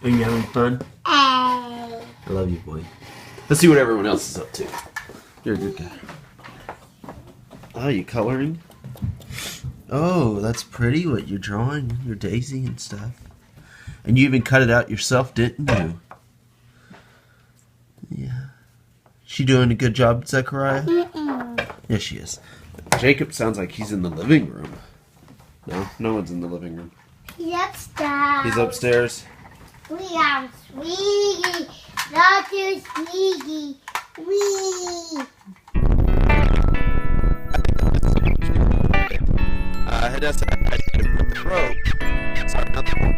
Are you having fun? I love you, boy. Let's see what everyone else is up to. You're a good guy. Oh, you coloring? Oh, that's pretty what you're drawing. Your daisy and stuff. And you even cut it out yourself, didn't you? Yeah. She doing a good job, Zechariah? Yes, she is. Jacob sounds like he's in the living room. No, no one's in the living room. He's upstairs. He's upstairs. We are Sweetie. Not too sneaky. Wee. That's the rope. Sorry, not the rope.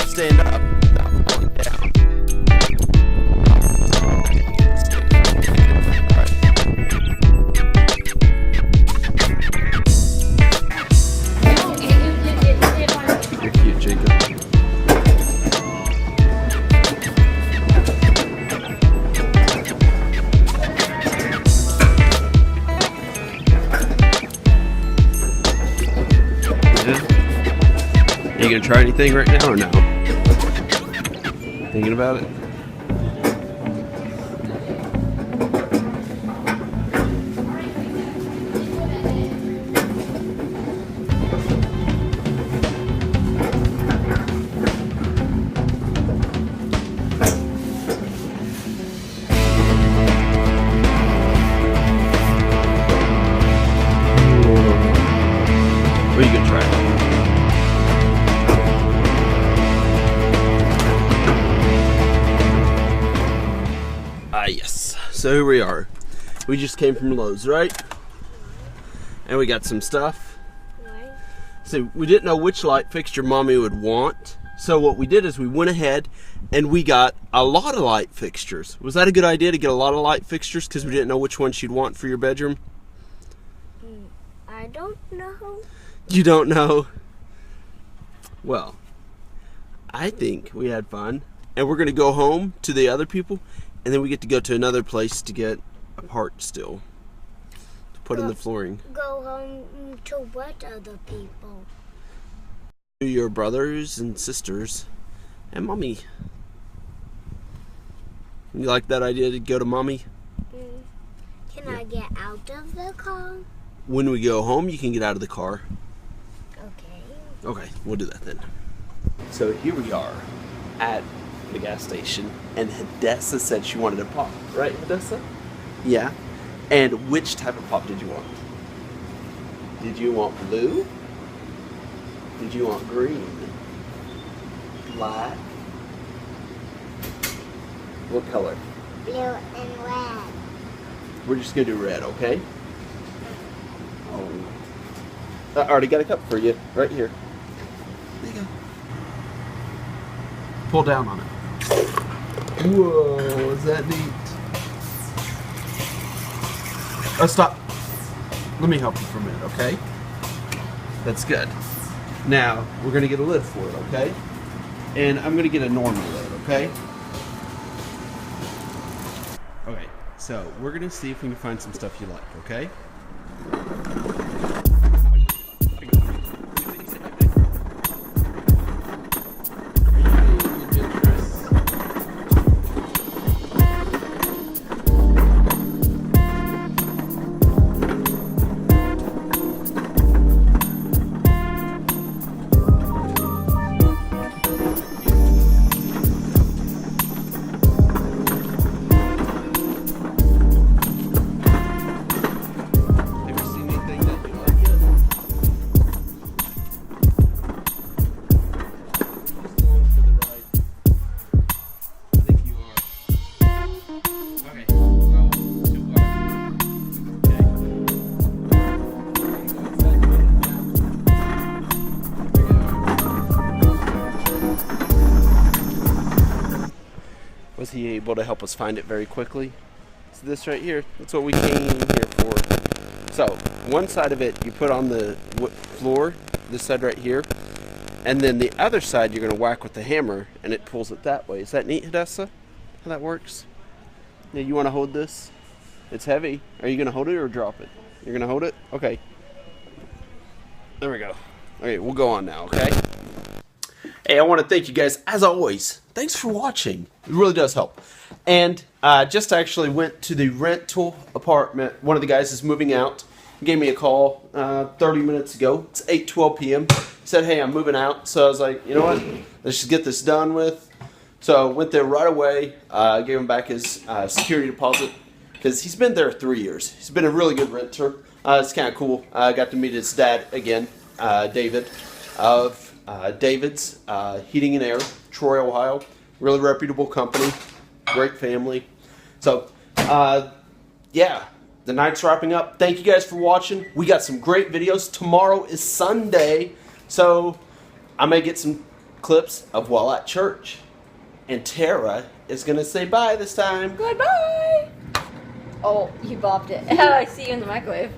Stand up. Not falling down. You're cute, Jacob. Are you gonna try anything right now or no? Thinking about it? What are you gonna try? Yes. So here we are. We just came from Lowe's, right? And we got some stuff. Right. So we didn't know which light fixture Mommy would want. So what we did is we went ahead and we got a lot of light fixtures. Was that a good idea to get a lot of light fixtures because we didn't know which one she'd want for your bedroom? I don't know. You don't know? Well, I think we had fun. And we're going to go home to the other people. And then we get to go to another place to get a part still. To put in the flooring. Go home to what other people? Your brothers and sisters. And Mommy. You like that idea to go to Mommy? Can I get out of the car? When we go home, you can get out of the car. Okay. Okay, we'll do that then. So here we are at the gas station, and Hadassah said she wanted a pop, right, Hadassah? Yeah. And which type of pop did you want? Did you want blue? Did you want green? Black? What color? Blue and red. We're just gonna do red, okay? Oh. I already got a cup for you, right here. There you go. Pull down on it. Whoa, is that neat? Oh, stop. Let me help you for a minute, okay? That's good. Now, we're going to get a lid for it, okay? And I'm going to get a normal lid, okay? Okay, so we're going to see if we can find some stuff you like, okay? Was he able to help us find it very quickly? So this right here, that's what we came here for. So one side of it you put on the floor, this side right here, and then the other side you're going to whack with the hammer and it pulls it that way. Is that neat, Hadassah? How that works? Now you want to hold this? It's heavy. Are you going to hold it or drop it? You're going to hold it? Okay. There we go. Okay, we'll go on now, okay? Hey, I want to thank you guys, as always. Thanks for watching. It really does help. And just actually went to the rental apartment. One of the guys is moving out. He gave me a call 30 minutes ago. It's 8:12 p.m. He said, hey, I'm moving out. So I was like, you know what? Let's just get this done with. So I went there right away. Gave him back his security deposit. Because he's been there 3 years. He's been a really good renter. It's kind of cool. I got to meet his dad again, David, of David's Heating and Air, Troy, Ohio. Really reputable company. Great family. So, yeah, the night's wrapping up. Thank you guys for watching. We got some great videos. Tomorrow is Sunday, so I may get some clips of while at church. And Tara is going to say bye this time. Goodbye! Oh, you bopped it. I see you in the microwave.